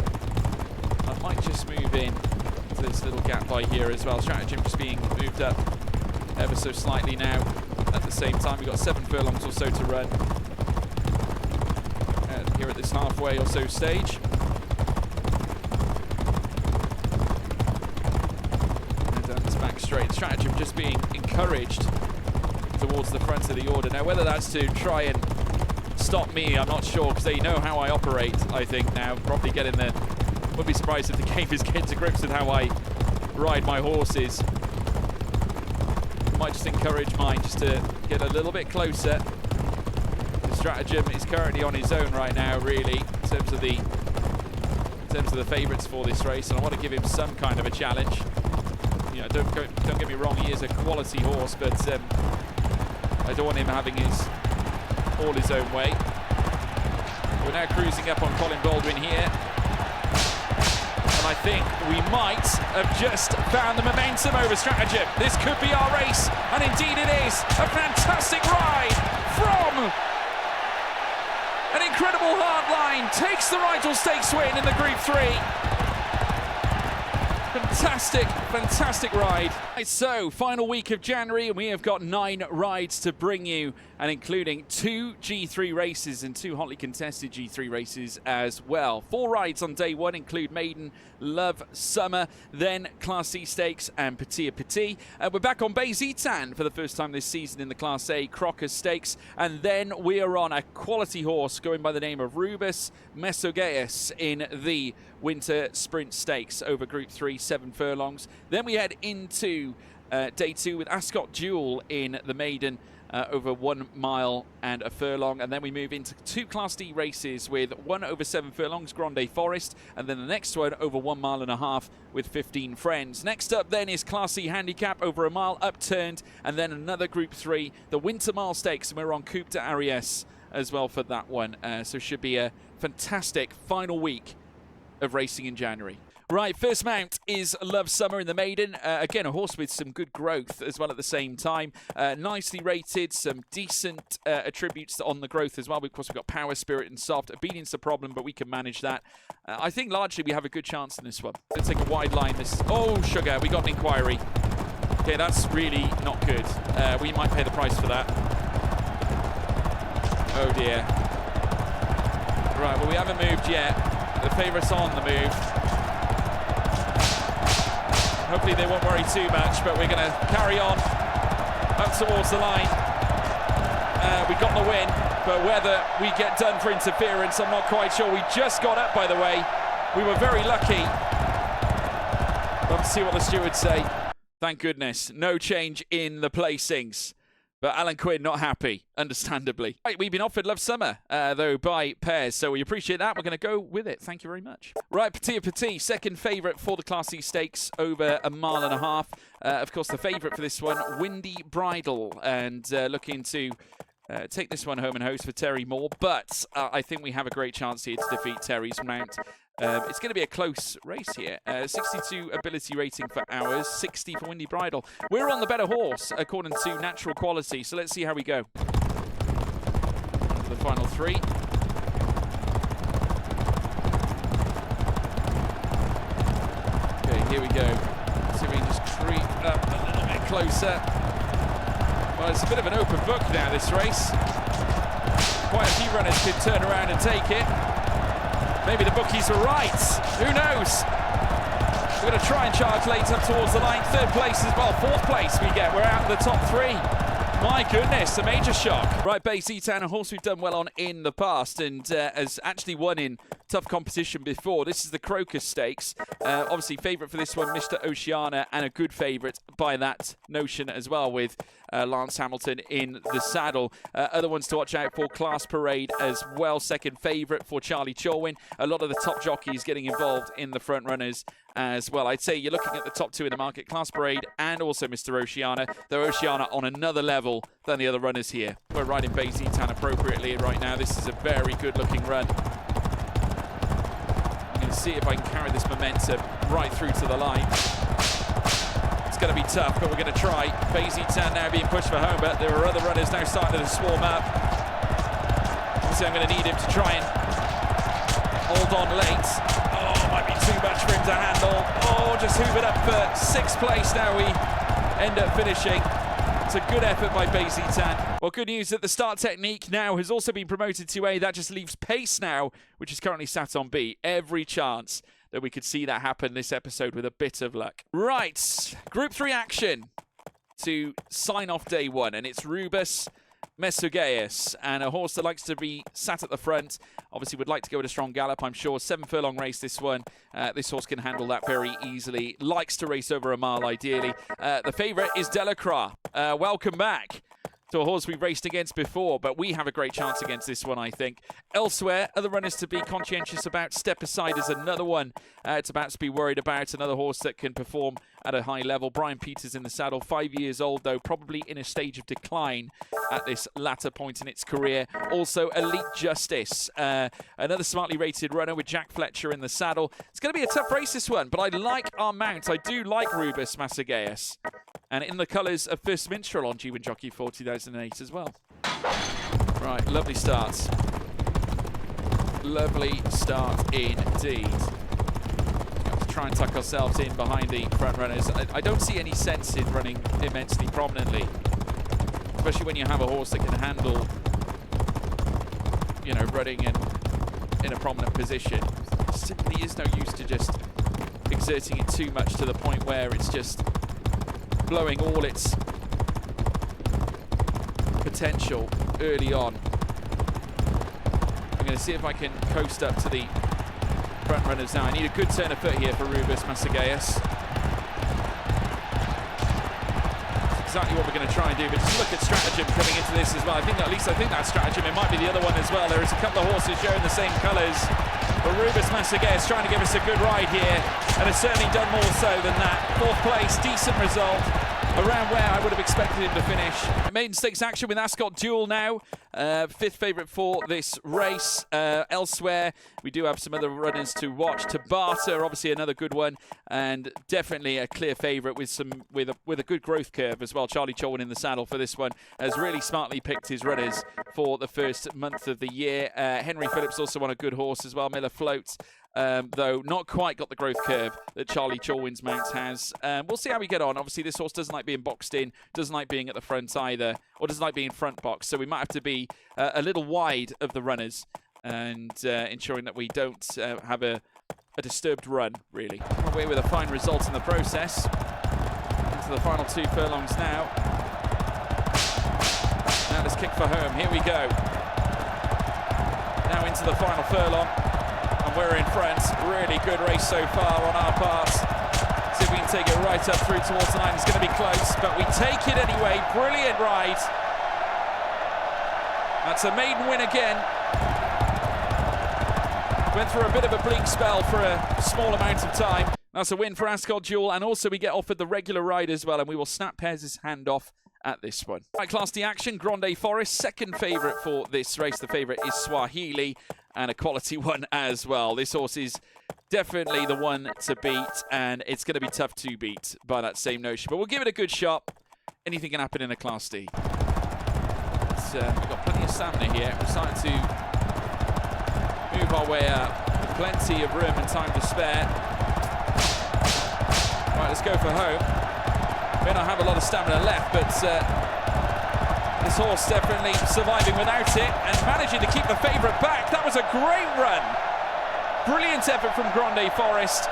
I might just move in to this little gap by here as well. Stratagem just being moved up ever so slightly now. At the same time, we've got 7 furlongs or so to run here at this halfway or so stage. And down this back straight. Stratagem just being encouraged towards the front of the order. Now, whether that's to try and stop me, I'm not sure, because they know how I operate, I think, now. Probably get in there. Wouldn't be surprised if the game is getting to grips with how I ride my horses. Might just encourage mine just to get a little bit closer. The Stratagem is currently on his own right now, really, in terms of the favourites for this race, and I want to give him some kind of a challenge. You know, don't get me wrong, he is a quality horse, but I don't want him having all his own way. We're now cruising up on Colin Baldwin here. And I think we might have just found the momentum over Stratagem. This could be our race, and indeed it is. A fantastic ride from an incredible hard line. Takes the Rigel Stakes win in the Group 3. Fantastic ride. Right, so, final week of January, and we have got 9 rides to bring you, and including 2 G3 races and 2 hotly contested G3 races as well. 4 rides on day 1 include Maiden, Love, Summer, then Class C Stakes and Petit. We're back on Bayzetan for the first time this season in the Class A Crocker Stakes, and then we are on a quality horse going by the name of Rubus Mesogeus in the Winter Sprint Stakes over Group 3, 7 furlongs. Then we head into day 2 with Ascot Jewel in the Maiden, over 1 mile and a furlong, and then we move into 2 Class D races with 1 over 7 furlongs, Grande Forest, and then the next one over 1.5 miles with 15 friends. Next up then is Class C Handicap over 1 mile upturned, and then another Group 3, the Winter Mile Stakes, and we're on Coupe de Ariès as well for that one. So should be a fantastic final week of racing in January. Right, first mount is Love Summer in the maiden. Again, a horse with some good growth as well at the same time. Nicely rated, some decent attributes on the growth as well. Of course, we've got power, spirit, and soft. Obedience is a problem, but we can manage that. I think largely we have a good chance in this one. Let's take a wide line. Oh, sugar, we got an inquiry. Okay, that's really not good. We might pay the price for that. Oh, dear. Right, well, we haven't moved yet. The favourite's on the move. Hopefully they won't worry too much, but we're going to carry on up towards the line. We got the win, but whether we get done for interference, I'm not quite sure. We just got up, by the way. We were very lucky. Let's see what the stewards say. Thank goodness. No change in the placings. But Alan Quinn not happy, understandably. Right, we've been offered Love Summer, though, by Pairs, so we appreciate that. We're going to go with it. Thank you very much. Right, Petit, second favourite for the Class C Stakes, over 1.5 miles. Of course, the favourite for this one, Windy Bridle, and looking to take this one home and host for Terry Moore. But I think we have a great chance here to defeat Terry's mount. It's going to be a close race here. 62 ability rating for Hours, 60 for Windy Bridle. We're on the better horse, according to natural quality, so let's see how we go. The final 3. Okay, here we go. See if we can just creep up a little bit closer. Well, it's a bit of an open book now, this race. Quite a few runners could turn around and take it. Maybe the bookies were right. Who knows? We're going to try and charge late up towards the line. 3rd place as well. 4th place we get. We're out of the top 3. My goodness, a major shock. Right, Bay Zetan, a horse we've done well on in the past and has actually won in tough competition before. This is the Crocus Stakes. Obviously, favourite for this one, Mr. Oceana, and a good favourite by that notion as well, with Lance Hamilton in the saddle. Other ones to watch out for, Class Parade as well. Second favourite for Charlie Chorwin. A lot of the top jockeys getting involved in the front runners as well. I'd say you're looking at the top 2 in the market, Class Parade and also Mr. Oceana, though Oceana on another level than the other runners here. We're riding Bay Zetan appropriately right now. This is a very good looking run. I'm going to see if I can carry this momentum right through to the line. It's going to be tough, but we're going to try. Bay Zetan now being pushed for home, but there are other runners now starting to swarm up. Obviously, I'm going to need him to try and hold on late. Oh, might be too much for him to handle. Oh, just hoovered up for 6th place. Now we end up finishing. It's a good effort by Bay Zetan. Well, good news that the start technique now has also been promoted to A. That just leaves pace now, which is currently sat on B. Every chance that we could see that happen this episode with a bit of luck. Right, Group 3 action to sign off day 1, and it's Rubus Mesugeus, and a horse that likes to be sat at the front. Obviously would like to go with a strong gallop, I'm sure. 7 furlong race, this one. This horse can handle that very easily. Likes to race over 1 mile, ideally. The favourite is Delacroix. Welcome back to a horse we've raced against before, but we have a great chance against this one, I think. Elsewhere, other runners to be conscientious about. Step Aside is another one to perhaps be worried about. Another horse that can perform at a high level. Brian Peters in the saddle, 5 years old, though probably in a stage of decline at this latter point in its career. Also, Elite Justice, another smartly rated runner with Jack Fletcher in the saddle. It's going to be a tough race, this one, but I like our mount. I do like Rubus Mesugeus. And in the colours of First Minstrel on G1 Jockey for 2008 as well. Right, lovely start. Lovely start indeed. We have to try and tuck ourselves in behind the front runners. I don't see any sense in running immensely prominently, especially when you have a horse that can handle, you know, running in a prominent position. There simply is no use to just exerting it too much to the point where it's just blowing all its potential early on. I'm going to see if I can coast up to the front runners now. I need a good turn of foot here for Rubus Mesugeus. exactly what we're going to try and do, but just look at Stratagem coming into this as well. I think that's Stratagem. It might be the other one as well. There is a couple of horses showing the same colours. But Rubus Massaguer is trying to give us a good ride here, and has certainly done more so than that. 4th place, decent result, around where I would have expected him to finish. Maiden Stakes action with Ascot Duel now. 5th favourite for this race. Elsewhere, we do have some other runners to watch. Tabata, obviously another good one, and definitely a clear favourite with a good growth curve as well. Charlie Cholwin in the saddle for this one has really smartly picked his runners for the first month of the year. Henry Phillips also on a good horse as well. Miller Floats. Though not quite got the growth curve that Charlie Cholwin's mount has. We'll see how we get on. Obviously, this horse doesn't like being boxed in, doesn't like being at the front either, or doesn't like being front box. So we might have to be a little wide of the runners and ensuring that we don't have a disturbed run, really. Come away with a fine result in the process. Into the final 2 furlongs now. Now let's kick for home. Here we go. Now into the final furlong. We're in front. Really good race so far on our part. See if we can take it right up through towards the line. It's going to be close, but we take it anyway. Brilliant ride. That's a maiden win again. Went through a bit of a bleak spell for a small amount of time. That's a win for Ascot Duel, and also we get offered the regular ride as well, and we will snap Pez's hand off at this one. Right, Class D action, Grande Forest, 2nd favourite for this race. The favourite is Swahili, and a quality one as well. This horse is definitely the one to beat, and it's going to be tough to beat by that same notion. But we'll give it a good shot. Anything can happen in a Class D. We've got plenty of stamina here. We're starting to move our way up with plenty of room and time to spare. Right, let's go for home. May not have a lot of stamina left, but this horse definitely surviving without it and managing to keep the favourite back. That was a great run. Brilliant effort from Grande Forest.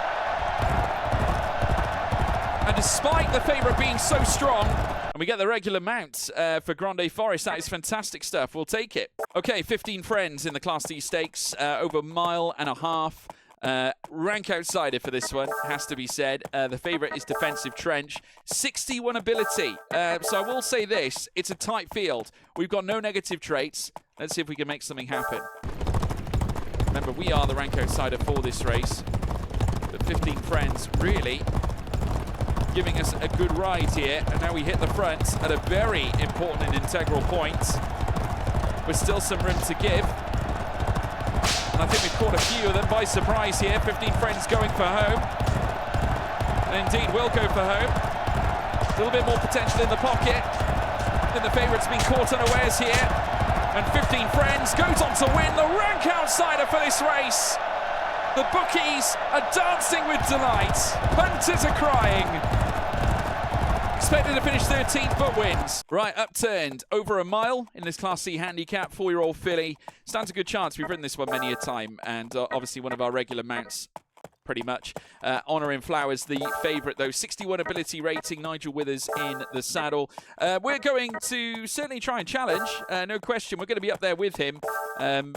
And despite the favourite being so strong, and we get the regular mount for Grande Forest, that is fantastic stuff. We'll take it. Okay, 15 friends in the Class D Stakes, over a mile and a half. Rank outsider for this one, has to be said. The favourite is Defensive Trench. 61 ability. So I will say this, it's a tight field. We've got no negative traits. Let's see if we can make something happen. Remember, we are the rank outsider for this race. The 15 friends really giving us a good ride here. And now we hit the front at a very important and integral point. With still some room to give. I think we've caught a few of them by surprise here. 15 friends going for home. And indeed will go for home. A little bit more potential in the pocket. And the favourite's been caught unawares here. And 15 friends goes on to win the rank outsider for this race. The bookies are dancing with delight. Punters are crying. Expected to finish 13th, but wins. Right, upturned over a mile in this Class C handicap. 4-year-old filly. Stands a good chance. We've ridden this one many a time, and obviously one of our regular mounts, pretty much. Honour in Flowers, the favourite, though. 61 ability rating. Nigel Withers in the saddle. We're going to certainly try and challenge. No question. We're going to be up there with him.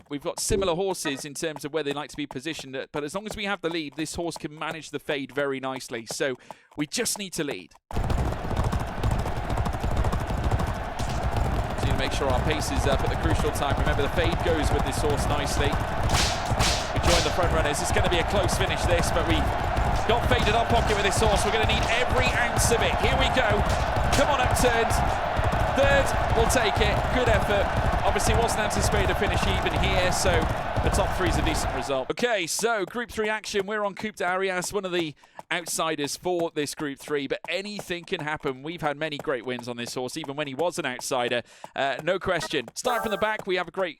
We've got similar horses in terms of where they like to be positioned. But as long as we have the lead, this horse can manage the fade very nicely. So we just need to lead. Make sure our pace is up at the crucial time. Remember, the fade goes with this horse nicely. We join the front runners. It's going to be a close finish, this, but we got fade in our pocket with this horse. We're going to need every ounce of it. Here we go. Come on, upturned. 3rd, we'll take it. Good effort. Obviously, wasn't anticipated to finish even here, so the top 3 is a decent result. Okay, so Group 3 action. We're on Coupe d'Arias, one of the outsiders for this Group 3, but anything can happen. We've had many great wins on this horse, even when he was an outsider. No question. Starting from the back, we have a great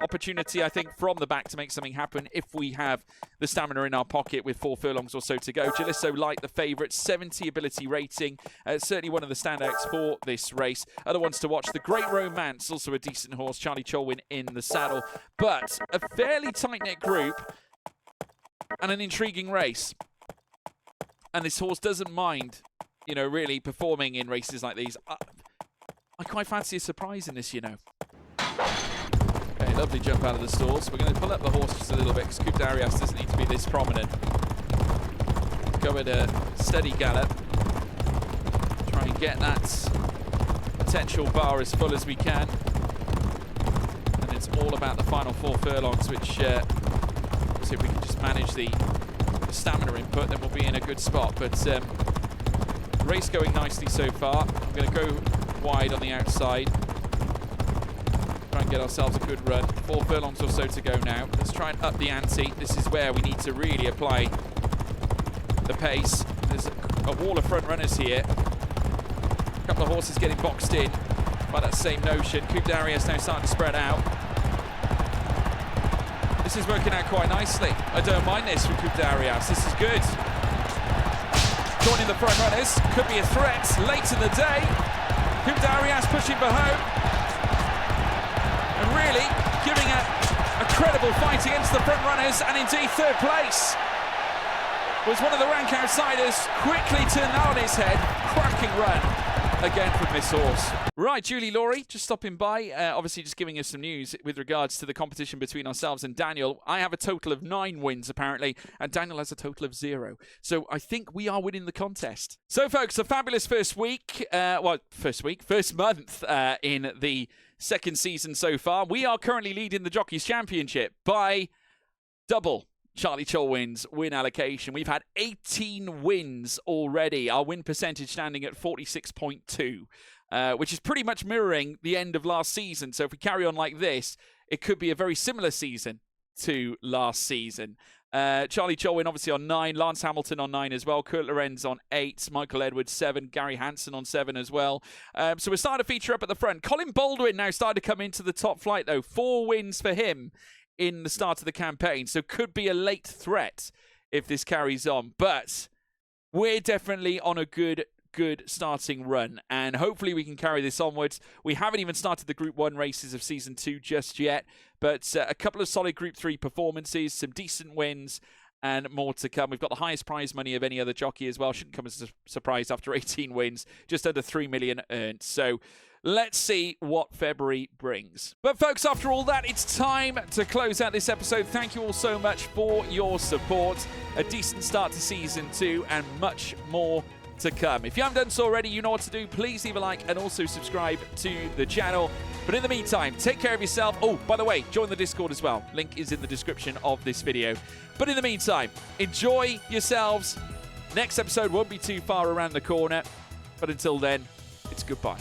opportunity, I think, from the back to make something happen if we have the stamina in our pocket with 4 furlongs or so to go. Jalisso Light, the favourite, 70 ability rating. Certainly one of the standouts for this race. Other ones to watch, the Great Romance, also a decent horse. Charlie Cholwin in the saddle. But a fairly tight-knit group and an intriguing race. And this horse doesn't mind, you know, really performing in races like these. I quite fancy a surprise in this, you know. Okay, lovely jump out of the stalls. We're going to pull up the horse just a little bit because Coupe d'Arias doesn't need to be this prominent. Go at a steady gallop. Try and get that potential bar as full as we can. And it's all about the final 4 furlongs, which, see if we can just manage the stamina input, then we'll be in a good spot. But race going nicely so far. I'm going to go wide on the outside. Try and get ourselves a good run. 4 furlongs or so to go now. Let's try and up the ante. This is where we need to really apply the pace. There's a wall of front runners here. A couple of horses getting boxed in by that same notion. Coupe Darius now starting to spread out. This is working out quite nicely. I don't mind this from Coupe Darius. This is good. Joining the front runners. Could be a threat late in the day. Coupe Darius pushing for home. And really giving a credible fight against the front runners, and indeed 3rd place. Was one of the rank outsiders, quickly turned that on his head. Cracking run again from this horse. Right, Julie Laurie, just stopping by, obviously just giving us some news with regards to the competition between ourselves and Daniel. I have a total of 9 wins, apparently, and Daniel has a total of 0. So I think we are winning the contest. So, folks, a fabulous first month in the 2nd season so far. We are currently leading the Jockeys Championship by double Charlie Cholwin's win allocation. We've had 18 wins already. Our win percentage standing at 46.2, which is pretty much mirroring the end of last season. So if we carry on like this, it could be a very similar season to last season. Charlie Cholwin obviously on 9, Lance Hamilton on 9 as well, Kurt Lorenz on 8, Michael Edwards 7, Gary Hansen on 7 as well. So we're starting to feature up at the front. Colin Baldwin now starting to come into the top flight though. 4 wins for him in the start of the campaign, so could be a late threat if this carries on. But we're definitely on a good starting run, and hopefully we can carry this onwards. We haven't even started the Group 1 races of Season 2 just yet, but a couple of solid Group 3 performances, some decent wins, and more to come. We've got the highest prize money of any other jockey as well. Shouldn't come as a surprise after 18 wins, just under 3 million earned. So let's see what February brings. But folks, after all that, it's time to close out this episode. Thank you all so much for your support. A decent start to Season 2 and much more to come. If you haven't done so already, you know what to do. Please leave a like and also subscribe to the channel. But in the meantime, take care of yourself. Oh, by the way, join the Discord as well. Link is in the description of this video. But in the meantime, enjoy yourselves. Next episode won't be too far around the corner. But until then, it's goodbye.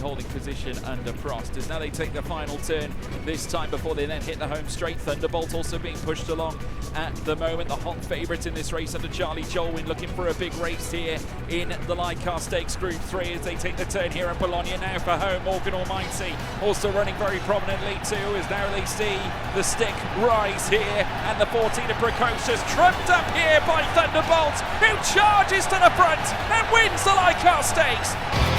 Holding position under frost as now they take the final turn this time before they then hit the home straight. Thunderbolt also being pushed along at the moment, the hot favourite in this race under Charlie Cholwin, looking for a big race here in the Leicester Stakes Group 3 as they take the turn here at Bologna. Now for home, Morgan Almighty also running very prominently too as now they see the stick rise here, and the 14 of Precocious trumped up here by Thunderbolt, who charges to the front and wins the Leicester Stakes.